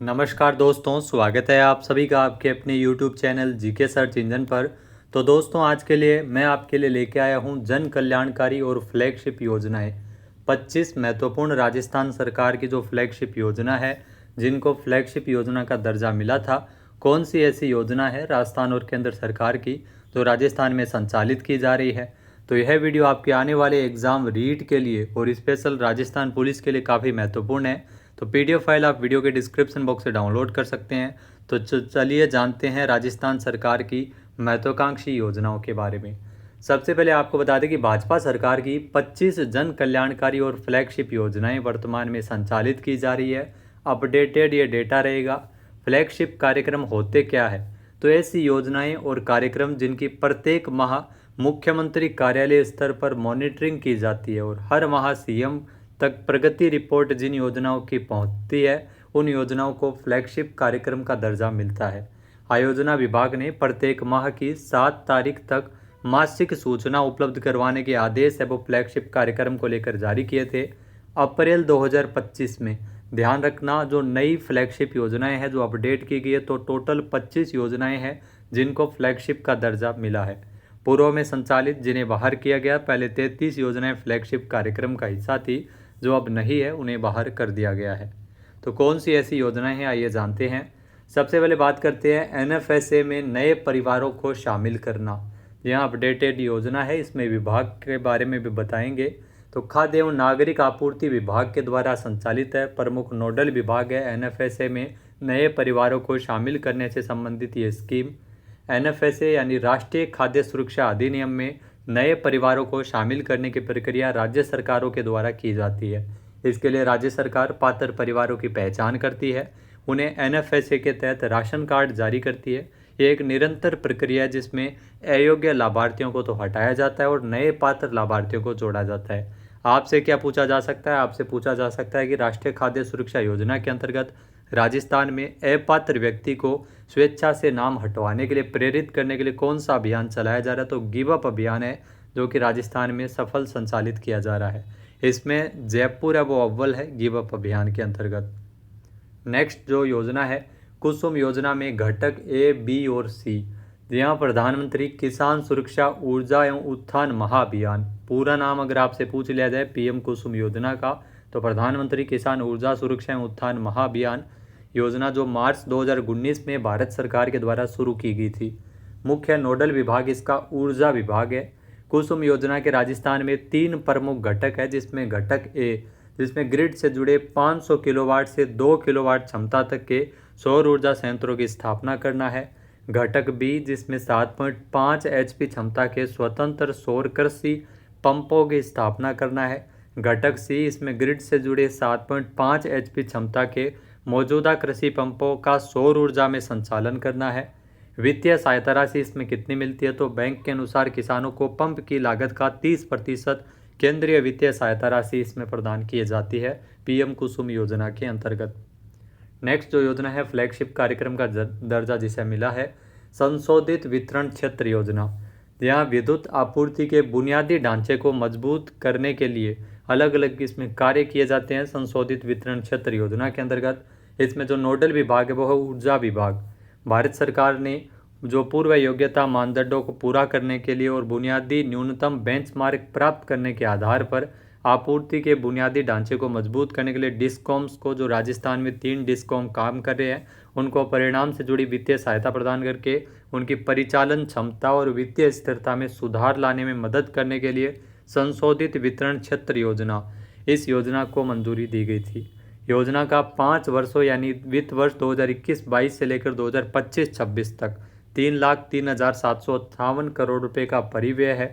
नमस्कार दोस्तों, स्वागत है आप सभी का आपके अपने YouTube channel GK search engine पर। तो दोस्तों, आज के लिए मैं आपके लिए लेके आया हूं जन कल्याणकारी और फ्लैगशिप योजनाएं। 25 महत्वपूर्ण राजस्थान सरकार की जो फ्लैगशिप योजना है, जिनको फ्लैगशिप योजना का दर्जा मिला था, कौन सी ऐसी योजना है राजस्थान और केंद्र सरकार की जो राजस्थान में संचालित की जा रही है। तो यह वीडियो आपके आने वाले एग्ज़ाम रीट के लिए और स्पेशल राजस्थान पुलिस के लिए काफ़ी महत्वपूर्ण है। तो पीडीएफ फाइल आप वीडियो के डिस्क्रिप्शन बॉक्स से डाउनलोड कर सकते हैं। तो चलिए जानते हैं राजस्थान सरकार की महत्वाकांक्षी योजनाओं के बारे में। सबसे पहले आपको बता दें कि भाजपा सरकार की 25 जन कल्याणकारी और फ्लैगशिप योजनाएं वर्तमान में संचालित की जा रही है। अपडेटेड ये डेटा रहेगा। फ्लैगशिप कार्यक्रम होते क्या है? तो ऐसी योजनाएं और कार्यक्रम जिनकी प्रत्येक माह मुख्यमंत्री कार्यालय स्तर पर मॉनिटरिंग की जाती है और हर माह सीएम तक प्रगति रिपोर्ट जिन योजनाओं की पहुंचती है, उन योजनाओं को फ्लैगशिप कार्यक्रम का दर्जा मिलता है। आयोजना विभाग ने प्रत्येक माह की 7 तारीख तक मासिक सूचना उपलब्ध करवाने के आदेश है वो फ्लैगशिप कार्यक्रम को लेकर जारी किए थे। अप्रैल 2025 में ध्यान रखना, जो नई फ्लैगशिप योजनाएं हैं जो अपडेट की गई है, तो टोटल 25 योजनाएं हैं जिनको फ्लैगशिप का दर्जा मिला है। पूर्व में संचालित जिन्हें बाहर किया गया, पहले 33 योजनाएं फ्लैगशिप कार्यक्रम का हिस्सा थी, जो अब नहीं है उन्हें बाहर कर दिया गया है। तो कौन सी ऐसी योजनाएं हैं, आइए जानते हैं। सबसे पहले बात करते हैं एनएफएसए में नए परिवारों को शामिल करना। यहाँ अपडेटेड योजना है, इसमें विभाग के बारे में भी बताएंगे। तो खाद्य एवं नागरिक आपूर्ति विभाग के द्वारा संचालित है, प्रमुख नोडल विभाग है एनएफएसए में नए परिवारों को शामिल करने से संबंधित ये स्कीम। एनएफएसए यानी राष्ट्रीय खाद्य सुरक्षा अधिनियम में नए परिवारों को शामिल करने की प्रक्रिया राज्य सरकारों के द्वारा की जाती है। इसके लिए राज्य सरकार पात्र परिवारों की पहचान करती है, उन्हें एनएफएसए के तहत राशन कार्ड जारी करती है। ये एक निरंतर प्रक्रिया है जिसमें अयोग्य लाभार्थियों को तो हटाया जाता है और नए पात्र लाभार्थियों को जोड़ा जाता है। आपसे क्या पूछा जा सकता है? आपसे पूछा जा सकता है कि राष्ट्रीय खाद्य सुरक्षा योजना के अंतर्गत राजस्थान में अपात्र व्यक्ति को स्वेच्छा से नाम हटवाने के लिए प्रेरित करने के लिए कौन सा अभियान चलाया जा रहा है? तो गिव अप अभियान है, जो कि राजस्थान में सफल संचालित किया जा रहा है। इसमें जयपुर है वो अव्वल है गिव अप अभियान के अंतर्गत। नेक्स्ट जो योजना है, कुसुम योजना में घटक ए, बी और सी। यहाँ प्रधानमंत्री किसान सुरक्षा ऊर्जा एवं उत्थान महाअभियान, पूरा नाम अगर आपसे पूछ लिया जाए पीएम कुसुम योजना का, तो प्रधानमंत्री किसान ऊर्जा सुरक्षा एवं उत्थान महाअभियान योजना जो मार्च 2019 में भारत सरकार के द्वारा शुरू की गई थी। मुख्य नोडल विभाग इसका ऊर्जा विभाग है। कुसुम योजना के राजस्थान में 3 प्रमुख घटक है, जिसमें घटक ए, जिसमें ग्रिड से जुड़े 500 किलोवाट से 2 किलोवाट क्षमता तक के सौर ऊर्जा संयंत्रों की स्थापना करना है। घटक बी, जिसमें 7.5 एचपी क्षमता के स्वतंत्र सौर कृषि पंपों की स्थापना करना है। घटक सी, इसमें ग्रिड से जुड़े 7.5 एचपी क्षमता के मौजूदा कृषि पंपों का सौर ऊर्जा में संचालन करना है। वित्तीय सहायता राशि इसमें कितनी मिलती है? तो बैंक के अनुसार किसानों को पंप की लागत का 30% केंद्रीय वित्तीय सहायता राशि इसमें प्रदान की जाती है पीएम कुसुम योजना के अंतर्गत। नेक्स्ट जो योजना है फ्लैगशिप कार्यक्रम का दर्जा जिसे मिला है, संशोधित वितरण क्षेत्र योजना। यहाँ विद्युत आपूर्ति के बुनियादी ढांचे को मजबूत करने के लिए अलग अलग इसमें कार्य किए जाते हैं संशोधित वितरण क्षेत्र योजना के अंतर्गत। इसमें जो नोडल विभाग है वो है ऊर्जा विभाग। भारत सरकार ने जो पूर्व योग्यता मानदंडों को पूरा करने के लिए और बुनियादी न्यूनतम बेंचमार्क प्राप्त करने के आधार पर आपूर्ति के बुनियादी ढांचे को मजबूत करने के लिए डिस्कॉम्स को, जो राजस्थान में 3 डिस्कॉम काम कर रहे हैं, उनको परिणाम से जुड़ी वित्तीय सहायता प्रदान करके उनकी परिचालन क्षमता और वित्तीय स्थिरता में सुधार लाने में मदद करने के लिए संशोधित वितरण क्षेत्र योजना, इस योजना को मंजूरी दी गई थी। योजना का 5 वर्षों यानी वित्त वर्ष 2021-22 से लेकर 2025-26 तक 3,03,758 करोड़ रुपए का परिव्यय है।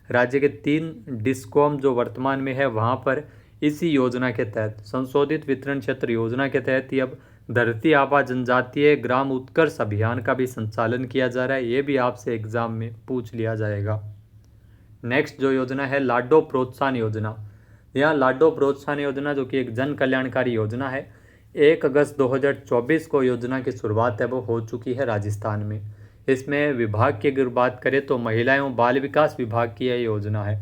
राज्य के 3 डिस्कॉम जो वर्तमान में है वहाँ पर इसी योजना के तहत, संशोधित वितरण क्षेत्र योजना के तहत ही अब धरती आबा जनजातीय ग्राम उत्कर्ष अभियान का भी संचालन किया जा रहा है। ये भी आपसे एग्जाम में पूछ लिया जाएगा। नेक्स्ट जो योजना है लाडो प्रोत्साहन योजना। यह लाडो प्रोत्साहन योजना जो कि एक जन कल्याणकारी योजना है, 1 अगस्त 2024 को योजना की शुरुआत है वो हो चुकी है राजस्थान में। इसमें विभाग की अगर बात करें तो महिला एवं बाल विकास विभाग की यह योजना है।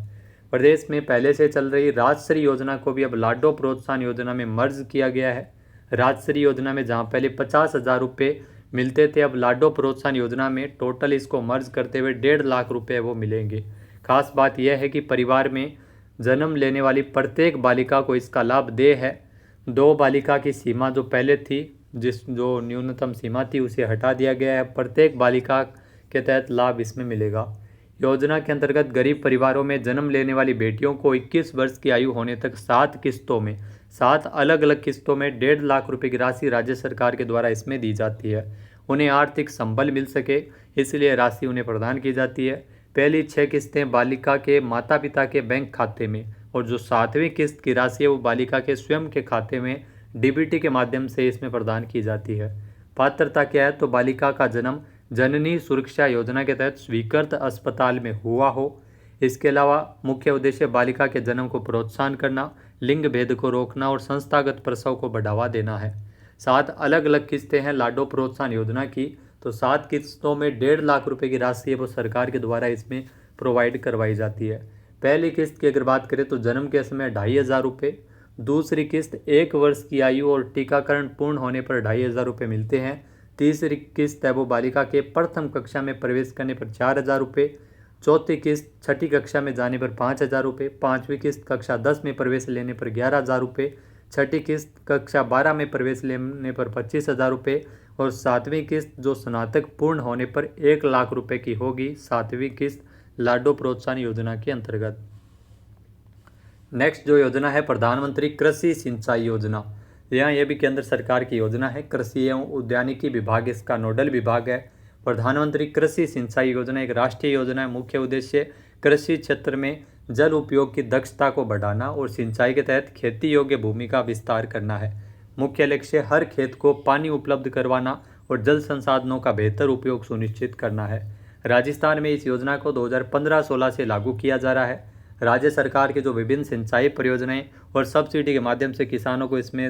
प्रदेश में पहले से चल रही राजश्री योजना को भी अब लाडो प्रोत्साहन योजना में मर्ज किया गया है। राजश्री योजना में जहां पहले 50,000 रुपये मिलते थे, अब लाडो प्रोत्साहन योजना में टोटल इसको मर्ज करते हुए 1.5 लाख रुपये वो मिलेंगे। खास बात यह है कि परिवार में जन्म लेने वाली प्रत्येक बालिका को इसका लाभ दे है। 2 बालिका की सीमा जो पहले थी, जो न्यूनतम सीमा थी, उसे हटा दिया गया है। प्रत्येक बालिका के तहत लाभ इसमें मिलेगा। योजना के अंतर्गत गरीब परिवारों में जन्म लेने वाली बेटियों को 21 वर्ष की आयु होने तक 7 किस्तों में 7 अलग अलग किस्तों में 1.5 लाख रुपए की राशि राज्य सरकार के द्वारा इसमें दी जाती है। उन्हें आर्थिक संबल मिल सके इसलिए राशि उन्हें प्रदान की जाती है। पहली 6 किस्तें बालिका के माता पिता के बैंक खाते में, और जो 7वीं किस्त की राशि है वो बालिका के स्वयं के खाते में डीबीटी के माध्यम से इसमें प्रदान की जाती है। पात्रता क्या है, तो बालिका का जन्म जननी सुरक्षा योजना के तहत स्वीकृत अस्पताल में हुआ हो। इसके अलावा मुख्य उद्देश्य बालिका के जन्म को प्रोत्साहन करना, लिंग भेद को रोकना और संस्थागत प्रसव को बढ़ावा देना है। 7 अलग अलग किस्तें हैं लाडो प्रोत्साहन योजना की, तो 7 किस्तों में 1.5 लाख रुपए की राशि है वो सरकार के द्वारा इसमें प्रोवाइड करवाई जाती है। पहली किस्त की अगर बात करें तो जन्म के समय 2,500 रुपये, दूसरी किस्त 1 वर्ष की आयु और टीकाकरण पूर्ण होने पर 2,500 रुपये मिलते हैं। तीसरी किस्त है वो बालिका के प्रथम कक्षा में प्रवेश करने पर 4,000 रुपये, चौथी किस्त 6ठी कक्षा में जाने पर 5,000 रुपये, 5वीं किस्त कक्षा 10 में प्रवेश लेने पर 11,000 रुपये, 6ठी किस्त कक्षा 12 में प्रवेश लेने पर 25,000 रुपये और 7वीं किस्त जो स्नातक पूर्ण होने पर 1 लाख रुपये की होगी। 7वीं किस्त लाडो प्रोत्साहन योजना के अंतर्गत। नेक्स्ट जो योजना है प्रधानमंत्री कृषि सिंचाई योजना। यहाँ यह भी केंद्र सरकार की योजना है। कृषि एवं उद्यानिकी विभाग इसका नोडल विभाग है। प्रधानमंत्री कृषि सिंचाई योजना एक राष्ट्रीय योजना है। मुख्य उद्देश्य कृषि क्षेत्र में जल उपयोग की दक्षता को बढ़ाना और सिंचाई के तहत खेती योग्य भूमि का विस्तार करना है। मुख्य लक्ष्य हर खेत को पानी उपलब्ध करवाना और जल संसाधनों का बेहतर उपयोग सुनिश्चित करना है। राजस्थान में इस योजना को 2015-16 से लागू किया जा रहा है। राज्य सरकार के जो विभिन्न सिंचाई परियोजनाएं और सब्सिडी के माध्यम से किसानों को इसमें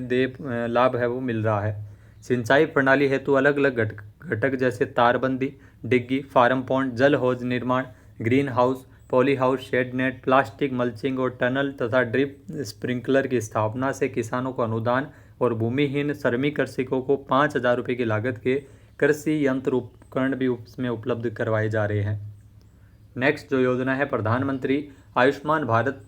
लाभ है वो मिल रहा है। सिंचाई प्रणाली हेतु अलग अलग घटक जैसे तारबंदी, डिग्गी, फार्म पॉन्ड, जल हौज निर्माण, green house, poly house, shade net, plastic mulching और टनल तथा ड्रिप स्प्रिंकलर की स्थापना से किसानों को अनुदान और भूमिहीन श्रमिक कृषकों को 5,000 रुपये की लागत के कृषि यंत्र उपकरण भी उसमें उपलब्ध करवाए जा रहे हैं। नेक्स्ट जो योजना है प्रधानमंत्री आयुष्मान भारत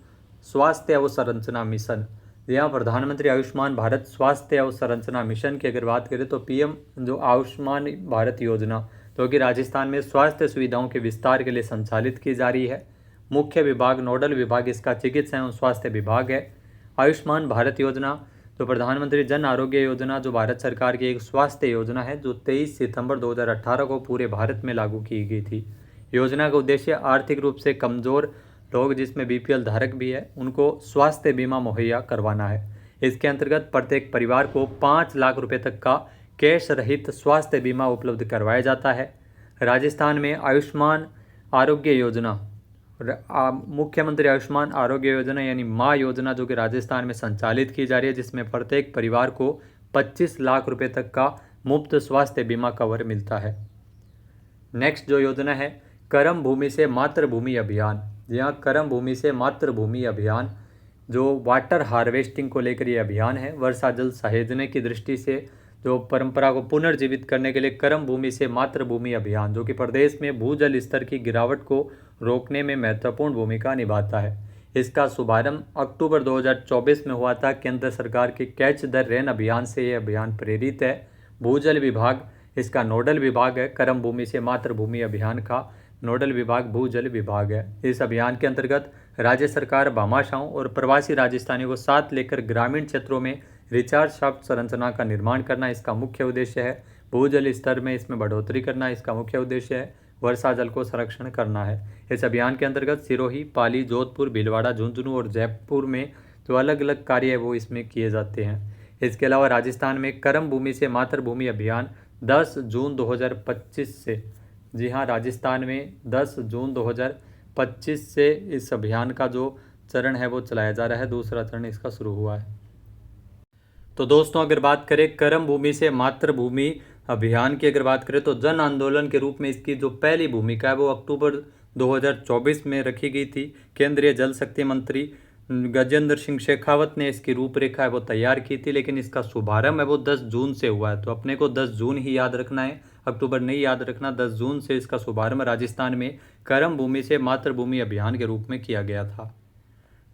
स्वास्थ्य अवसंरचना मिशन। यहाँ प्रधानमंत्री आयुष्मान भारत स्वास्थ्य अवसंरचना मिशन की अगर बात करें तो पीएम जो आयुष्मान भारत योजना जो कि राजस्थान में स्वास्थ्य सुविधाओं के विस्तार के लिए संचालित की जा रही है। मुख्य विभाग नोडल विभाग इसका चिकित्सा एवं स्वास्थ्य विभाग है। आयुष्मान भारत योजना जो प्रधानमंत्री जन आरोग्य योजना जो भारत सरकार की एक स्वास्थ्य योजना है जो 23 सितंबर 2018 को पूरे भारत में लागू की गई थी। योजना का उद्देश्य आर्थिक रूप से कमजोर लोग जिसमें बीपीएल धारक भी है उनको स्वास्थ्य बीमा मुहैया करवाना है। इसके अंतर्गत प्रत्येक परिवार को 5 लाख रुपए तक का कैश रहित स्वास्थ्य बीमा उपलब्ध करवाया जाता है। राजस्थान में आयुष्मान आरोग्य योजना मुख्यमंत्री आयुष्मान आरोग्य योजना यानी माँ योजना जो कि राजस्थान में संचालित की जा रही है, जिसमें प्रत्येक परिवार को 25 लाख रुपए तक का मुफ्त स्वास्थ्य बीमा कवर मिलता है। नेक्स्ट जो योजना है कर्म भूमि से मातृभूमि अभियान। यहाँ कर्म भूमि से मातृभूमि अभियान जो वाटर हार्वेस्टिंग को लेकर ये अभियान है। वर्षा जल सहेजने की दृष्टि से जो परंपरा को पुनर्जीवित करने के लिए कर्म भूमि से मातृभूमि अभियान जो कि प्रदेश में भूजल स्तर की गिरावट को रोकने में महत्वपूर्ण भूमिका निभाता है। इसका शुभारंभ अक्टूबर 2024 में हुआ था। केंद्र सरकार के कैच द रेन अभियान से ये अभियान प्रेरित है। भूजल विभाग इसका नोडल विभाग है। कर्म भूमि से मातृभूमि अभियान का नोडल विभाग भूजल विभाग है। इस अभियान के अंतर्गत राज्य सरकार भामाशाहों और प्रवासी राजस्थानियों को साथ लेकर ग्रामीण क्षेत्रों में रिचार्ज शाफ्ट संरचना का निर्माण करना इसका मुख्य उद्देश्य है। भूजल स्तर में इसमें बढ़ोतरी करना इसका मुख्य उद्देश्य है। वर्षा जल को संरक्षण करना है। इस अभियान के अंतर्गत सिरोही, पाली, जोधपुर, भीलवाड़ा, झुंझुनू और जयपुर में जो अलग अलग कार्य है वो इसमें किए जाते हैं। इसके अलावा राजस्थान में कर्म भूमि से मातृभूमि अभियान 10 जून 2025 से, जी हाँ, राजस्थान में 10 जून 2025 से इस अभियान का जो चरण है वो चलाया जा रहा है। दूसरा चरण इसका शुरू हुआ है। तो दोस्तों अगर बात करें कर्म भूमि से मातृभूमि अभियान की अगर बात करें तो जन आंदोलन के रूप में इसकी जो पहली भूमिका है वो अक्टूबर 2024 में रखी गई थी। केंद्रीय जल शक्ति मंत्री गजेंद्र सिंह शेखावत ने इसकी रूपरेखा है वो तैयार की थी, लेकिन इसका शुभारंभ है वो 10 जून से हुआ है। तो अपने को 10 जून ही याद रखना है, अक्टूबर नहीं याद रखना। 10 जून से इसका शुभारंभ राजस्थान में कर्म भूमि से मातृभूमि अभियान के रूप में किया गया था।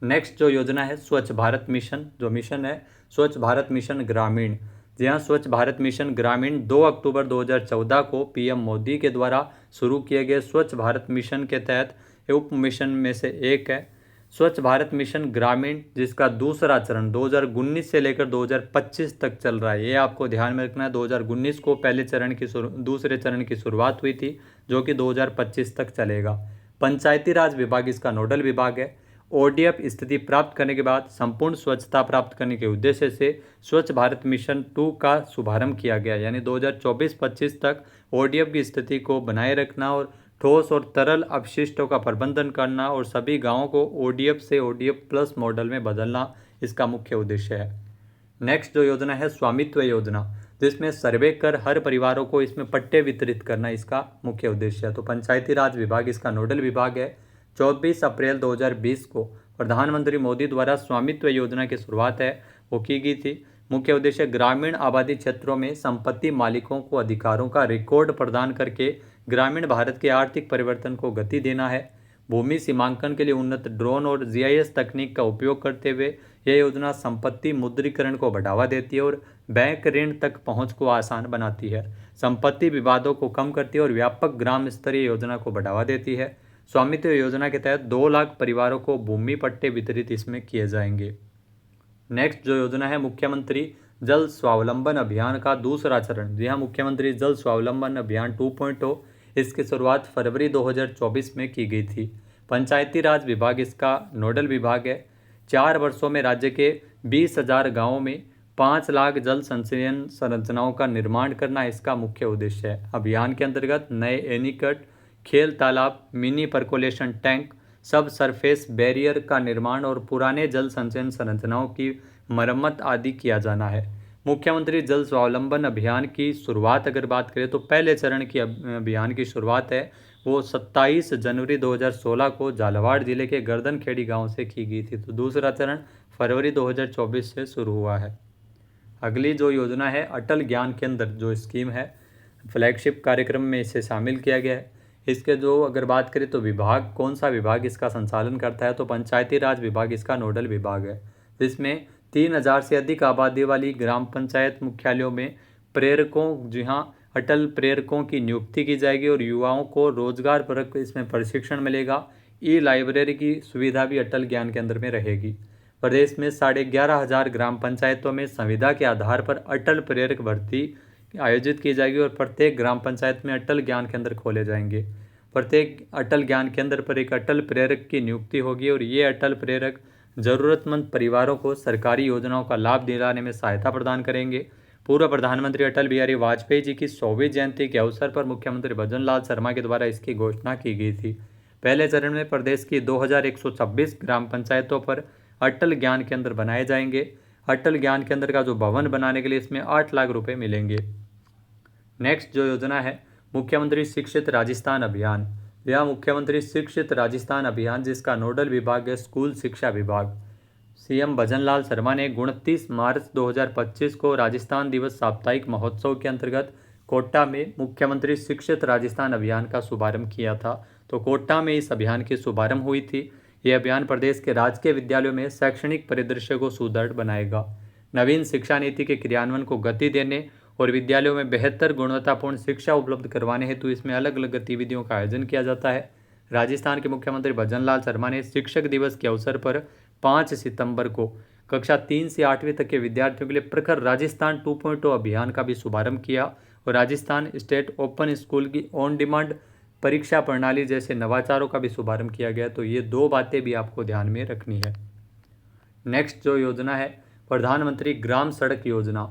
नेक्स्ट जो योजना है स्वच्छ भारत मिशन, जो मिशन है स्वच्छ भारत मिशन ग्रामीण। जी हाँ, स्वच्छ भारत मिशन ग्रामीण 2 अक्टूबर 2014 को पीएम मोदी के द्वारा शुरू किए गए स्वच्छ भारत मिशन के तहत उप मिशन में से एक है। स्वच्छ भारत मिशन ग्रामीण जिसका दूसरा चरण 2019 से लेकर 2025 तक चल रहा है। ये आपको ध्यान में रखना है। 2019 को दूसरे चरण की शुरुआत हुई थी, जो कि 2025 तक चलेगा। पंचायती राज विभाग इसका नोडल विभाग है। ओडीएफ स्थिति प्राप्त करने के बाद संपूर्ण स्वच्छता प्राप्त करने के उद्देश्य से स्वच्छ भारत मिशन 2 का शुभारंभ किया गया, यानी 2024-25 तक ओडीएफ की स्थिति को बनाए रखना और ठोस और तरल अपशिष्टों का प्रबंधन करना और सभी गांवों को ओडीएफ से ओडीएफ प्लस मॉडल में बदलना इसका मुख्य उद्देश्य है। नेक्स्ट जो योजना है स्वामित्व योजना, जिसमें सर्वे कर हर परिवारों को इसमें पट्टे वितरित करना इसका मुख्य उद्देश्य है। तो पंचायती राज विभाग इसका नोडल विभाग है। 24 अप्रैल 2020 को प्रधानमंत्री मोदी द्वारा स्वामित्व योजना की शुरुआत है वो की गई थी। मुख्य उद्देश्य ग्रामीण आबादी क्षेत्रों में संपत्ति मालिकों को अधिकारों का रिकॉर्ड प्रदान करके ग्रामीण भारत के आर्थिक परिवर्तन को गति देना है। भूमि सीमांकन के लिए उन्नत ड्रोन और जीआईएस तकनीक का उपयोग करते हुए यह योजना संपत्ति मुद्रीकरण को बढ़ावा देती है और बैंक ऋण तक पहुंच को आसान बनाती है, संपत्ति विवादों को कम करती है और व्यापक ग्राम स्तरीय योजना को बढ़ावा देती है। स्वामित्व योजना के तहत 2 लाख परिवारों को भूमि पट्टे वितरित इसमें किए जाएंगे। नेक्स्ट जो योजना है मुख्यमंत्री जल स्वावलंबन अभियान का दूसरा चरण। जी हाँ, मुख्यमंत्री जल स्वावलंबन अभियान 2.0 इसकी शुरुआत फरवरी 2024 में की गई थी। पंचायती राज विभाग इसका नोडल विभाग है। 4 वर्षों में राज्य के 20,000 गाँवों में 5 लाख जल संचयन संरचनाओं का निर्माण करना इसका मुख्य उद्देश्य है। अभियान के अंतर्गत नए एनीकट, खेल तालाब, मिनी परकोलेशन टैंक, सब सरफेस बैरियर का निर्माण और पुराने जल संचयन संरचनाओं की मरम्मत आदि किया जाना है। मुख्यमंत्री जल स्वावलंबन अभियान की शुरुआत अगर बात करें तो पहले चरण की अभियान की शुरुआत है वो 27 जनवरी 2016 को झालावाड़ जिले के गर्दनखेड़ी गांव से की गई थी। तो दूसरा चरण फरवरी 2024 से शुरू हुआ है। अगली जो योजना है अटल ज्ञान केंद्र, जो स्कीम है फ्लैगशिप कार्यक्रम में इसे शामिल किया गया है। इसके जो अगर बात करें तो विभाग, कौन सा विभाग इसका संचालन करता है, तो पंचायती राज विभाग इसका नोडल विभाग है, जिसमें 3000 से अधिक आबादी वाली ग्राम पंचायत मुख्यालयों में प्रेरकों, जी हाँ, अटल प्रेरकों की नियुक्ति की जाएगी और युवाओं को रोजगार परक इसमें प्रशिक्षण मिलेगा। ई लाइब्रेरी की सुविधा भी अटल ज्ञान केंद्र में रहेगी। प्रदेश में 11,500 ग्राम पंचायतों में संविदा के आधार पर अटल प्रेरक भर्ती आयोजित की जाएगी और प्रत्येक ग्राम पंचायत में अटल ज्ञान केंद्र खोले जाएंगे। प्रत्येक अटल ज्ञान केंद्र पर एक अटल प्रेरक की नियुक्ति होगी और ये अटल प्रेरक जरूरतमंद परिवारों को सरकारी योजनाओं का लाभ दिलाने में सहायता प्रदान करेंगे। पूर्व प्रधानमंत्री अटल बिहारी वाजपेयी जी की 100वीं जयंती के अवसर पर मुख्यमंत्री भजन लाल शर्मा के द्वारा इसकी घोषणा की गई थी। पहले चरण में प्रदेश की 2126 ग्राम पंचायतों पर अटल ज्ञान केंद्र बनाए जाएंगे। अटल ज्ञान केंद्र का जो भवन बनाने के लिए इसमें 8 लाख रुपए मिलेंगे। नेक्स्ट जो योजना है मुख्यमंत्री शिक्षित राजस्थान अभियान। यह मुख्यमंत्री शिक्षित राजस्थान अभियान जिसका नोडल विभाग है स्कूल शिक्षा विभाग। सीएम भजन लाल शर्मा ने 29 मार्च 2025 को राजस्थान दिवस साप्ताहिक महोत्सव के अंतर्गत कोटा में मुख्यमंत्री शिक्षित राजस्थान अभियान का शुभारंभ किया था। तो कोटा में इस अभियान की शुभारंभ हुई थी। यह अभियान प्रदेश के राजकीय विद्यालयों में शैक्षणिक परिदृश्य को सुदृढ़ बनाएगा, नवीन शिक्षा नीति के क्रियान्वयन को गति देने और विद्यालयों में बेहतर गुणवत्तापूर्ण शिक्षा उपलब्ध करवाने हेतु इसमें अलग अलग गतिविधियों का आयोजन किया जाता है। राजस्थान के मुख्यमंत्री भजन लाल शर्मा ने शिक्षक दिवस के अवसर पर 5 सितंबर को कक्षा 3 से 8वीं तक के विद्यार्थियों के लिए प्रखर राजस्थान 2.0 अभियान का भी शुभारंभ किया और राजस्थान स्टेट ओपन स्कूल की ऑन डिमांड परीक्षा प्रणाली जैसे नवाचारों का भी शुभारंभ किया गया। तो ये 2 बातें भी आपको ध्यान में रखनी है। नेक्स्ट जो योजना है प्रधानमंत्री ग्राम सड़क योजना,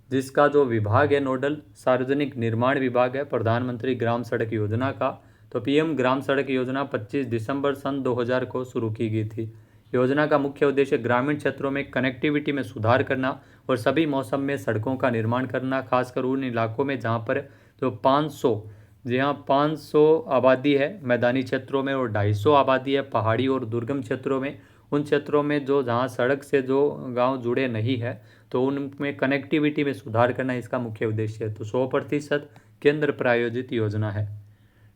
जिसका जो विभाग है नोडल सार्वजनिक निर्माण विभाग है प्रधानमंत्री ग्राम सड़क योजना का। तो पीएम ग्राम सड़क योजना 25 दिसंबर सन 2000 को शुरू की गई थी। योजना का मुख्य उद्देश्य ग्रामीण क्षेत्रों में कनेक्टिविटी में सुधार करना और सभी मौसम में सड़कों का निर्माण करना, खासकर उन इलाकों में जहाँ पर जो 500 आबादी है मैदानी क्षेत्रों में और 250 आबादी है पहाड़ी और दुर्गम क्षेत्रों में। उन क्षेत्रों में जो जहाँ सड़क से जो गांव जुड़े नहीं है तो उनमें कनेक्टिविटी में सुधार करना इसका मुख्य उद्देश्य है। तो 100% केंद्र प्रायोजित योजना है।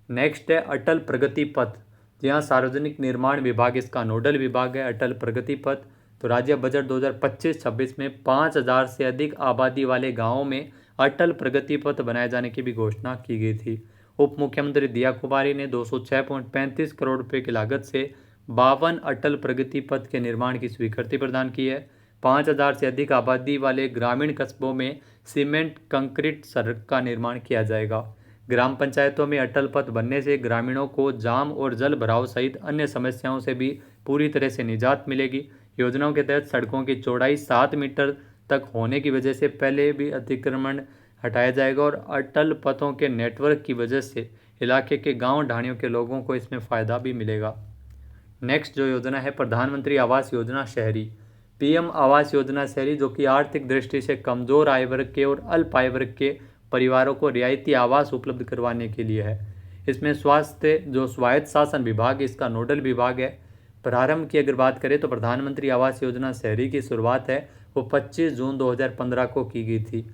नेक्स्ट है अटल प्रगति पथ। जी हाँ, सार्वजनिक निर्माण विभाग इसका नोडल विभाग है। अटल प्रगति पथ तो राज्य बजट 2025-26 में 5000 से अधिक आबादी वाले गांवों में अटल प्रगति पथ बनाए जाने की भी घोषणा की गई थी। उप मुख्यमंत्री दिया कुमारी ने 206.35 करोड़ रुपए की लागत से 52 अटल प्रगति पथ के निर्माण की स्वीकृति प्रदान की है। 5000 से अधिक आबादी वाले ग्रामीण कस्बों में सीमेंट कंक्रीट सड़क का निर्माण किया जाएगा। ग्राम पंचायतों में अटल पथ बनने से ग्रामीणों को जाम और जल भराव सहित अन्य समस्याओं से भी पूरी तरह से निजात मिलेगी। योजनाओं के तहत सड़कों की चौड़ाई 7 मीटर तक होने की वजह से पहले भी अतिक्रमण हटाया जाएगा और अटल पथों के नेटवर्क की वजह से इलाके के गांव ढाणियों के लोगों को इसमें फ़ायदा भी मिलेगा। नेक्स्ट जो योजना है प्रधानमंत्री आवास योजना शहरी। पीएम आवास योजना शहरी जो कि आर्थिक दृष्टि से कमजोर आय वर्ग के और अल्प आय वर्ग के परिवारों को रियायती आवास उपलब्ध करवाने के लिए है। इसमें स्वायत्त शासन विभाग इसका नोडल विभाग है। प्रारंभ की अगर बात करें तो प्रधानमंत्री आवास योजना शहरी की शुरुआत है वो 25 जून 2015 को की गई थी।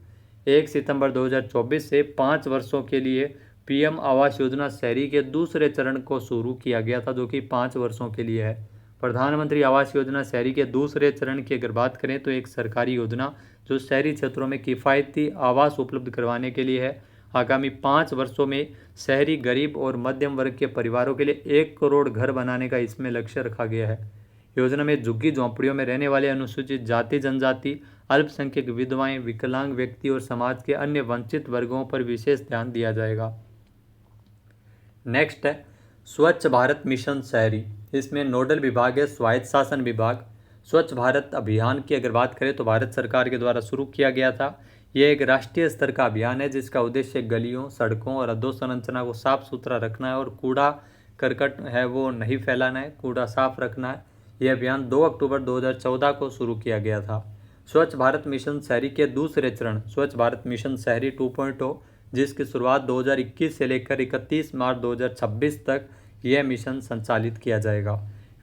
1 सितंबर 2024 से 5 वर्षों के लिए पीएम आवास योजना शहरी के दूसरे चरण को शुरू किया गया था जो कि 5 वर्षों के लिए है। प्रधानमंत्री आवास योजना शहरी के दूसरे चरण की अगर बात करें तो एक सरकारी योजना जो शहरी क्षेत्रों में किफ़ायती आवास उपलब्ध करवाने के लिए है। आगामी 5 वर्षों में शहरी गरीब और मध्यम वर्ग के परिवारों के लिए 1 करोड़ घर बनाने का इसमें लक्ष्य रखा गया है। योजना में झुग्गी झोंपड़ियों में रहने वाले अनुसूचित जाति जनजाति, अल्पसंख्यक, विधवाएं, विकलांग व्यक्ति और समाज के अन्य वंचित वर्गों पर विशेष ध्यान दिया जाएगा। नेक्स्ट है स्वच्छ भारत मिशन शहरी। इसमें नोडल विभाग है स्वायत्त शासन विभाग। स्वच्छ भारत अभियान की अगर बात करें तो भारत सरकार के द्वारा शुरू किया गया था। यह एक राष्ट्रीय स्तर का अभियान है जिसका उद्देश्य गलियों, सड़कों और अधोसंरचना को साफ सुथरा रखना है और कूड़ा करकट है वो नहीं फैलाना है, कूड़ा साफ रखना है। यह अभियान 2 अक्टूबर 2014 को शुरू किया गया था। स्वच्छ भारत मिशन शहरी के दूसरे चरण स्वच्छ भारत मिशन शहरी 2.0 जिसकी शुरुआत 2021 से लेकर 31 मार्च 2026 तक यह मिशन संचालित किया जाएगा।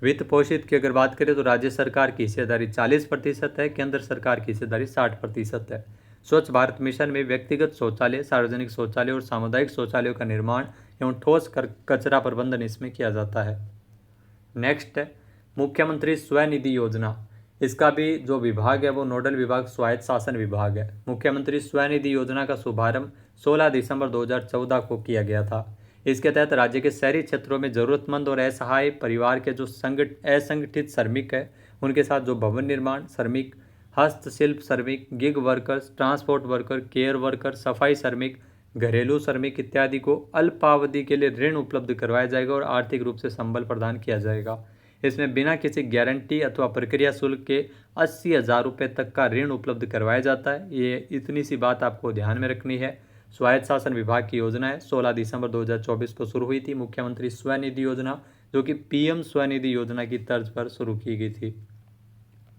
वित्त पोषित की अगर बात करें तो राज्य सरकार की हिस्सेदारी 40% है, केंद्र सरकार की हिस्सेदारी 60% है। स्वच्छ भारत मिशन में व्यक्तिगत शौचालय, सार्वजनिक शौचालय और सामुदायिक शौचालयों का निर्माण एवं ठोस कचरा प्रबंधन इसमें किया जाता है। नेक्स्ट है मुख्यमंत्री स्वनिधि योजना। इसका भी जो विभाग है वो नोडल विभाग स्वायत्त शासन विभाग है। मुख्यमंत्री स्वनिधि योजना का शुभारंभ 16 दिसंबर 2014 को किया गया था। इसके तहत राज्य के शहरी क्षेत्रों में जरूरतमंद और असहाय परिवार के जो असंगठित श्रमिक है उनके साथ जो भवन निर्माण श्रमिक, हस्तशिल्प श्रमिक, gig workers, transport worker, care worker, सफाई श्रमिक, घरेलू श्रमिक इत्यादि को अल्पावधि के लिए ऋण उपलब्ध करवाया जाएगा और आर्थिक रूप से संबल प्रदान किया जाएगा। इसमें बिना किसी गारंटी अथवा प्रक्रिया शुल्क के 80,000 रुपये तक का ऋण उपलब्ध करवाया जाता है। ये इतनी सी बात आपको ध्यान में रखनी है। स्वायत्त शासन विभाग की योजना है, 16 दिसंबर 2024 को शुरू हुई थी मुख्यमंत्री स्वनिधि योजना जो कि पीएम स्वनिधि योजना की तर्ज पर शुरू की गई थी।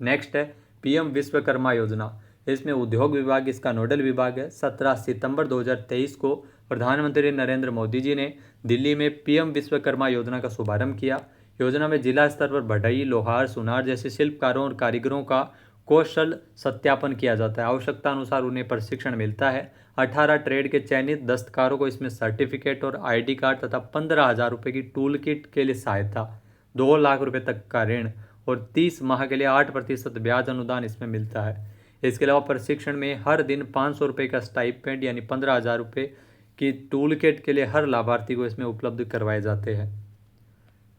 नेक्स्ट है पीएम विश्वकर्मा योजना। इसमें उद्योग विभाग इसका नोडल विभाग है। 17 सितंबर 2023 को प्रधानमंत्री नरेंद्र मोदी जी ने दिल्ली में पीएम विश्वकर्मा योजना का शुभारंभ किया। योजना में जिला स्तर पर बढ़ई, लोहार, सुनार जैसे शिल्पकारों और कारीगरों का कौशल सत्यापन किया जाता है। आवश्यकता अनुसार उन्हें प्रशिक्षण मिलता है। 18 ट्रेड के चयनित दस्तकारों को इसमें सर्टिफिकेट और आईडी कार्ड तथा 15,000 रुपये की टूल किट के लिए सहायता, 2 लाख रुपये तक का ऋण और 30 माह के लिए 8% ब्याज अनुदान इसमें मिलता है। इसके अलावा प्रशिक्षण में हर दिन 500 रुपये का स्टाइपेंड यानी 15,000 रुपये की टूल किट के लिए हर लाभार्थी को इसमें उपलब्ध करवाए जाते हैं।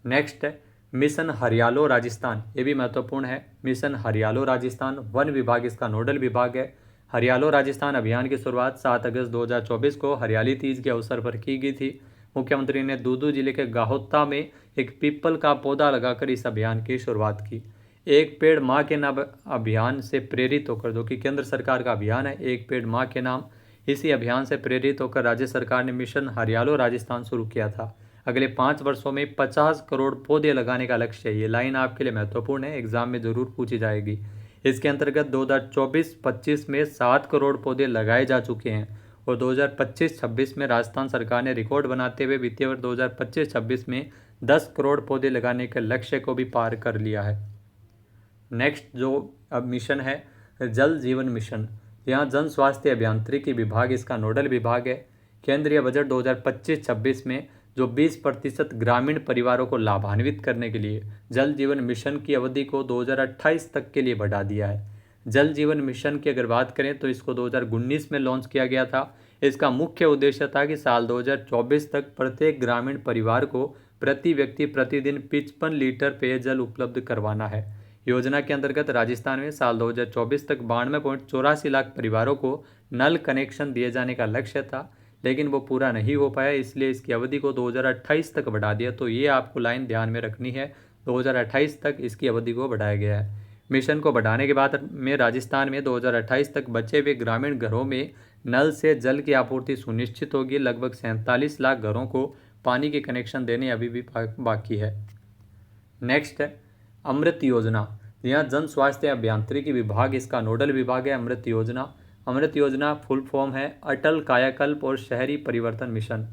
नेक्स्ट है मिशन हरियालो राजस्थान। ये भी महत्वपूर्ण है। मिशन हरियालो राजस्थान वन विभाग इसका नोडल विभाग है। हरियालो राजस्थान अभियान की शुरुआत 7 अगस्त 2024 को हरियाली तीज के अवसर पर की गई थी। मुख्यमंत्री ने दूदू जिले के गाहोत्ता में एक पीपल का पौधा लगाकर इस अभियान की शुरुआत की। एक पेड़ माँ के नाम अभियान से प्रेरित होकर, जो कि केंद्र सरकार का अभियान है, एक पेड़ माँ के नाम, इसी अभियान से प्रेरित होकर राज्य सरकार ने मिशन हरियालो राजस्थान शुरू किया था। अगले 5 वर्षों में 50 करोड़ पौधे लगाने का लक्ष्य है। ये लाइन आपके लिए महत्वपूर्ण है, एग्जाम में जरूर पूछी जाएगी। इसके अंतर्गत 2024-25 में 7 करोड़ पौधे लगाए जा चुके हैं और 2025-26 में राजस्थान सरकार ने रिकॉर्ड बनाते हुए वित्तीय वर्ष 2025-26 में 10 करोड़ पौधे लगाने के लक्ष्य को भी पार कर लिया है। नेक्स्ट जो अब मिशन है जल जीवन मिशन, यहाँ जन स्वास्थ्य अभियांत्रिकी विभाग इसका नोडल विभाग है। केंद्रीय बजट 2025-26 में जो 20% ग्रामीण परिवारों को लाभान्वित करने के लिए जल जीवन मिशन की अवधि को 2028 तक के लिए बढ़ा दिया है। जल जीवन मिशन की अगर बात करें तो इसको 2019 में लॉन्च किया गया था। इसका मुख्य उद्देश्य था कि साल 2024 तक प्रत्येक ग्रामीण परिवार को प्रति व्यक्ति प्रतिदिन 55 लीटर पेयजल उपलब्ध करवाना है। योजना के अंतर्गत राजस्थान में साल 2024 तक 92.84 लाख परिवारों को नल कनेक्शन दिए जाने का लक्ष्य था, लेकिन वो पूरा नहीं हो पाया, इसलिए इसकी अवधि को 2028 तक बढ़ा दिया। तो ये आपको लाइन ध्यान में रखनी है, 2028 तक इसकी अवधि को बढ़ाया गया है। मिशन को बढ़ाने के बाद में राजस्थान में 2028 तक बचे हुए ग्रामीण घरों में नल से जल की आपूर्ति सुनिश्चित होगी। लगभग 47 लाख घरों को पानी के कनेक्शन देने अभी भी बाकी है। नेक्स्ट है अमृत योजना, यहाँ जन स्वास्थ्य अभियांत्रिकी विभाग इसका नोडल विभाग है। अमृत योजना फुल फॉर्म है अटल कायाकल्प और शहरी परिवर्तन मिशन।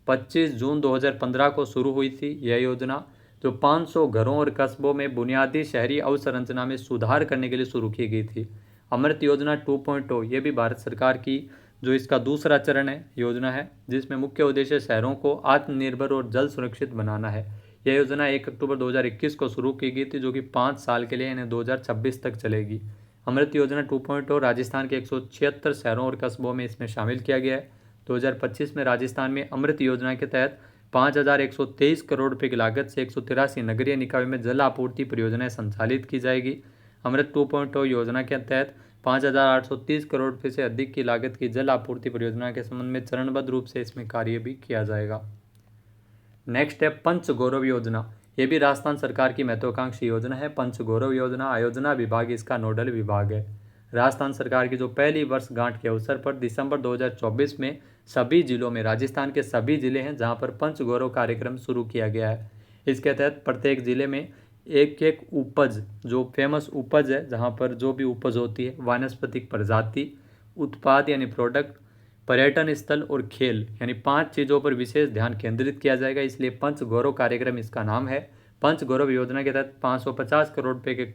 25 जून 2015 को शुरू हुई थी यह योजना, जो 500 घरों और कस्बों में बुनियादी शहरी अवसंरचना में सुधार करने के लिए शुरू की गई थी। अमृत योजना 2.0 ये भी भारत सरकार की जो इसका दूसरा चरण है योजना है, जिसमें मुख्य उद्देश्य शहरों को आत्मनिर्भर और जल सुरक्षित बनाना है। यह योजना 1 अक्टूबर 2021 को शुरू की गई थी, जो कि 5 साल के लिए यानी 2026 तक चलेगी। अमृत योजना 2.0 राजस्थान के 176 शहरों और कस्बों में इसमें शामिल किया गया है। 2025 में राजस्थान में अमृत योजना के तहत 5,123 करोड़ रुपये की लागत से 183 नगरीय निकायों में जल आपूर्ति परियोजनाएं संचालित की जाएगी। अमृत 2.0 योजना के तहत 5,830 करोड़ रुपये से अधिक की लागत की जल आपूर्ति परियोजना के संबंध में चरणबद्ध रूप से इसमें कार्य भी किया जाएगा। नेक्स्ट है पंच गौरव योजना, ये भी राजस्थान सरकार की महत्वाकांक्षी योजना है। पंच गौरव योजना आयोजना विभाग इसका नोडल विभाग है। राजस्थान सरकार की जो पहली वर्षगांठ के अवसर पर दिसंबर 2024 में सभी जिलों में, राजस्थान के सभी जिले हैं जहां पर पंच गौरव कार्यक्रम शुरू किया गया है। इसके तहत प्रत्येक जिले में एक एक उपज, जो फेमस उपज है, जहां पर जो भी उपज होती है, वानस्पतिक प्रजाति, उत्पाद यानी प्रोडक्ट, पर्यटन स्थल और खेल, यानी 5 चीज़ों पर विशेष ध्यान केंद्रित किया जाएगा, इसलिए पंच गौरव कार्यक्रम इसका नाम है। पंच गौरव योजना के तहत 550 करोड़ रुपये के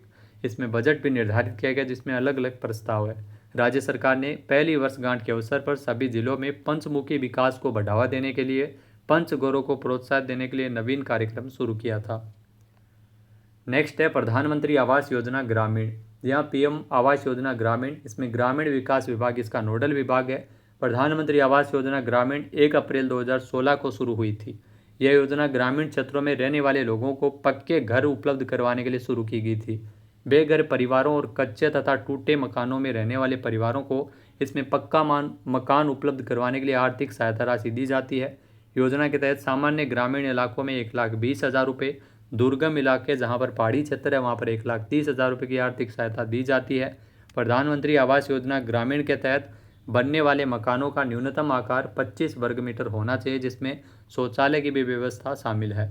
इसमें बजट भी निर्धारित किया गया, जिसमें अलग अलग प्रस्ताव है। राज्य सरकार ने पहली वर्षगांठ के अवसर पर सभी जिलों में पंचमुखी विकास को बढ़ावा देने के लिए, पंच गौरव को प्रोत्साहित देने के लिए नवीन कार्यक्रम शुरू किया था। नेक्स्ट है प्रधानमंत्री आवास योजना ग्रामीण, यहाँ पीएम आवास योजना ग्रामीण, इसमें ग्रामीण विकास विभाग इसका नोडल विभाग है। प्रधानमंत्री आवास योजना ग्रामीण 1 अप्रैल 2016 को शुरू हुई थी। यह योजना ग्रामीण क्षेत्रों में रहने वाले लोगों को पक्के घर उपलब्ध करवाने के लिए शुरू की गई थी। बेघर परिवारों और कच्चे तथा टूटे मकानों में रहने वाले परिवारों को इसमें पक्का मकान उपलब्ध करवाने के लिए आर्थिक सहायता राशि दी जाती है। योजना के तहत सामान्य ग्रामीण इलाकों में 1,20,000 रुपये, दुर्गम इलाके जहां पर पहाड़ी क्षेत्र है वहां पर 1,30,000 रुपये की आर्थिक सहायता दी जाती है। प्रधानमंत्री आवास योजना ग्रामीण के तहत बनने वाले मकानों का न्यूनतम आकार 25 वर्ग मीटर होना चाहिए, जिसमें शौचालय की भी व्यवस्था शामिल है।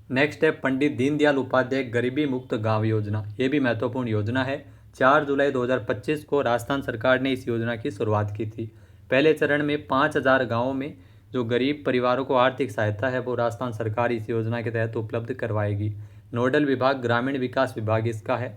नेक्स्ट है पंडित दीनदयाल उपाध्याय गरीबी मुक्त गांव योजना, ये भी महत्वपूर्ण योजना है। 4 जुलाई 2025 को राजस्थान सरकार ने इस योजना की शुरुआत की थी। पहले चरण में 5,000 गाँवों में जो गरीब परिवारों को आर्थिक सहायता है वो राजस्थान सरकार इस योजना के तहत उपलब्ध करवाएगी। नोडल विभाग ग्रामीण विकास विभाग इसका है।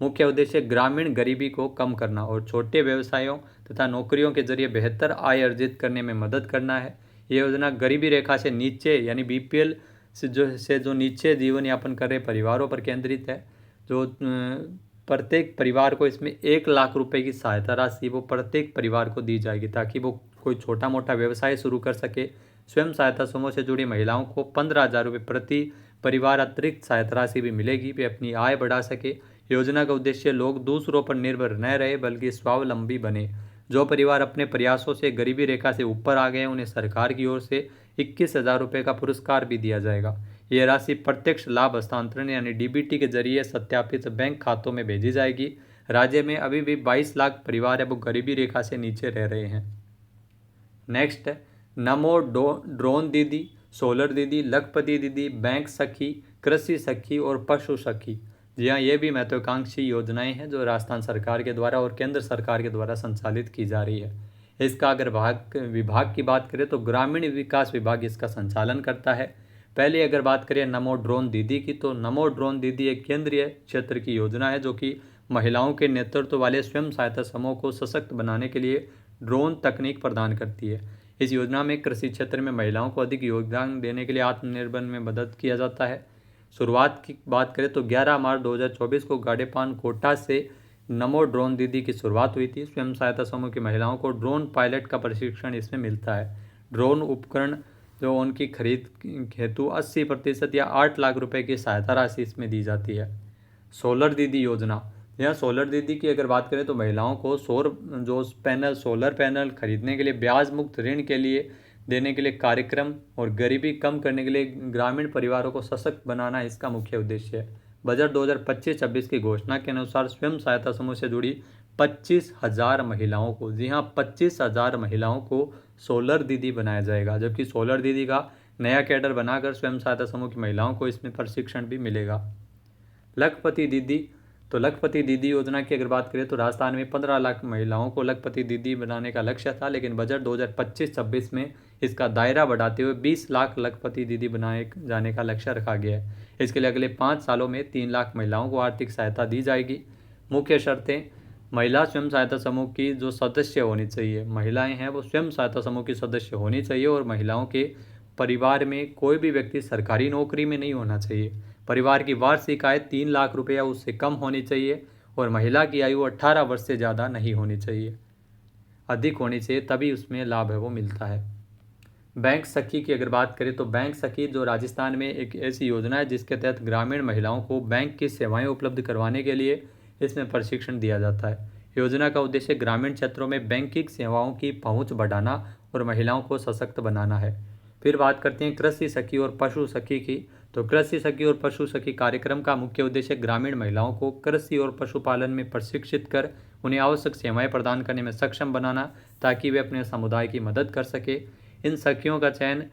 मुख्य उद्देश्य ग्रामीण गरीबी को कम करना और छोटे व्यवसायों तथा नौकरियों के जरिए बेहतर आय अर्जित करने में मदद करना है। ये योजना गरीबी रेखा से नीचे यानी बीपीएल से जो नीचे जीवन यापन कर रहे परिवारों पर केंद्रित है। जो प्रत्येक परिवार को इसमें 1 लाख रुपए की सहायता राशि वो प्रत्येक परिवार को दी जाएगी, ताकि वो कोई छोटा मोटा व्यवसाय शुरू कर सके। स्वयं सहायता समूह से जुड़ी महिलाओं को 15,000 रुपये प्रति परिवार अतिरिक्त सहायता राशि भी मिलेगी, वे अपनी आय बढ़ा सके। योजना का उद्देश्य लोग दूसरों पर निर्भर न रहे बल्कि स्वावलंबी बने। जो परिवार अपने प्रयासों से गरीबी रेखा से ऊपर आ गए उन्हें सरकार की ओर से 21,000 रुपये का पुरस्कार भी दिया जाएगा। यह राशि प्रत्यक्ष लाभ हस्तांतरण यानी डीबीटी के जरिए सत्यापित बैंक खातों में भेजी जाएगी। राज्य में अभी भी 22 लाख परिवार है वो गरीबी रेखा से नीचे रह रहे हैं। नेक्स्ट है नमो ड्रोन दीदी, सोलर दीदी, लखपति दीदी, बैंक सखी, कृषि सखी और पशु सखी। जी हाँ, ये भी महत्वाकांक्षी योजनाएं हैं जो राजस्थान सरकार के द्वारा और केंद्र सरकार के द्वारा संचालित की जा रही है। इसका अगर विभाग की बात करें तो ग्रामीण विकास विभाग इसका संचालन करता है। पहले अगर बात करें नमो ड्रोन दीदी की, तो नमो ड्रोन दीदी एक केंद्रीय क्षेत्र की योजना है जो कि महिलाओं के नेतृत्व वाले स्वयं सहायता समूह को सशक्त बनाने के लिए ड्रोन तकनीक प्रदान करती है। इस योजना में कृषि क्षेत्र में महिलाओं को अधिक योगदान देने के लिए आत्मनिर्भर में मदद किया जाता है। शुरुआत की बात करें तो 11 मार्च 2024 को गाडेपान कोटा से नमो ड्रोन दीदी की शुरुआत हुई थी। स्वयं सहायता समूह की महिलाओं को ड्रोन पायलट का प्रशिक्षण इसमें मिलता है। ड्रोन उपकरण जो उनकी खरीद हेतु 80% या 8 लाख रुपए की सहायता राशि इसमें दी जाती है। सोलर दीदी योजना, यहाँ सोलर दीदी की अगर बात करें तो महिलाओं को सोलर पैनल खरीदने के लिए ब्याज मुक्त ऋण के लिए देने के लिए कार्यक्रम और गरीबी कम करने के लिए ग्रामीण परिवारों को सशक्त बनाना इसका मुख्य उद्देश्य है। बजट 2025-26 की घोषणा के अनुसार स्वयं सहायता समूह से जुड़ी 25,000 महिलाओं को, जी हाँ 25,000 महिलाओं को सोलर दीदी बनाया जाएगा, जबकि सोलर दीदी का नया कैडर बनाकर स्वयं सहायता समूह की महिलाओं को इसमें प्रशिक्षण भी मिलेगा। लखपति दीदी, तो लखपति दीदी योजना की अगर बात करें तो राजस्थान में 15 लाख महिलाओं को लखपति दीदी बनाने का लक्ष्य था, लेकिन बजट 2025-26 में इसका दायरा बढ़ाते हुए 20 लाख लखपति दीदी बनाए जाने का लक्ष्य रखा गया है। इसके लिए अगले 5 सालों में 3 लाख महिलाओं को आर्थिक सहायता दी जाएगी। मुख्य शर्तें, महिला स्वयं सहायता समूह की जो सदस्य होनी चाहिए, महिलाएं हैं वो स्वयं सहायता समूह की सदस्य होनी चाहिए, और महिलाओं के परिवार में कोई भी व्यक्ति सरकारी नौकरी में नहीं होना चाहिए। परिवार की वार्षिक आय 3 लाख रुपये या उससे कम होनी चाहिए, और महिला की आयु 18 वर्ष से ज़्यादा नहीं होनी चाहिए, अधिक होनी चाहिए, तभी उसमें लाभ है वो मिलता है। बैंक सखी की अगर बात करें तो बैंक सखी जो राजस्थान में एक ऐसी योजना है जिसके तहत ग्रामीण महिलाओं को बैंक की सेवाएं उपलब्ध करवाने के लिए इसमें प्रशिक्षण दिया जाता है। योजना का उद्देश्य ग्रामीण क्षेत्रों में बैंकिंग सेवाओं की पहुंच बढ़ाना और महिलाओं को सशक्त बनाना है। फिर बात करते हैं कृषि सखी और पशु सखी की। तो कृषि सखी और पशु सखी कार्यक्रम का मुख्य उद्देश्य ग्रामीण महिलाओं को कृषि और पशुपालन में प्रशिक्षित कर उन्हें आवश्यक सेवाएं प्रदान करने में सक्षम बनाना, ताकि वे अपने समुदाय की मदद कर सके। इन सखियों का चयन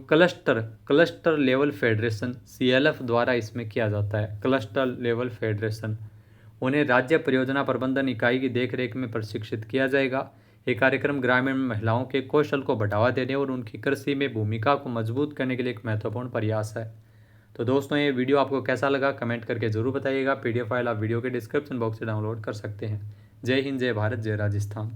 क्लस्टर लेवल फेडरेशन CLF द्वारा इसमें किया जाता है। क्लस्टर लेवल फेडरेशन, उन्हें राज्य परियोजना प्रबंधन इकाई की देखरेख में प्रशिक्षित किया जाएगा। ये कार्यक्रम ग्रामीण महिलाओं के कौशल को बढ़ावा देने और उनकी कृषि में भूमिका को मजबूत करने के लिए एक महत्वपूर्ण प्रयास है। तो दोस्तों ये वीडियो आपको कैसा लगा कमेंट करके जरूर बताइएगा। PDF फाइल आप वीडियो के डिस्क्रिप्शन बॉक्स से डाउनलोड कर सकते हैं। जय हिंद, जय भारत, जय राजस्थान।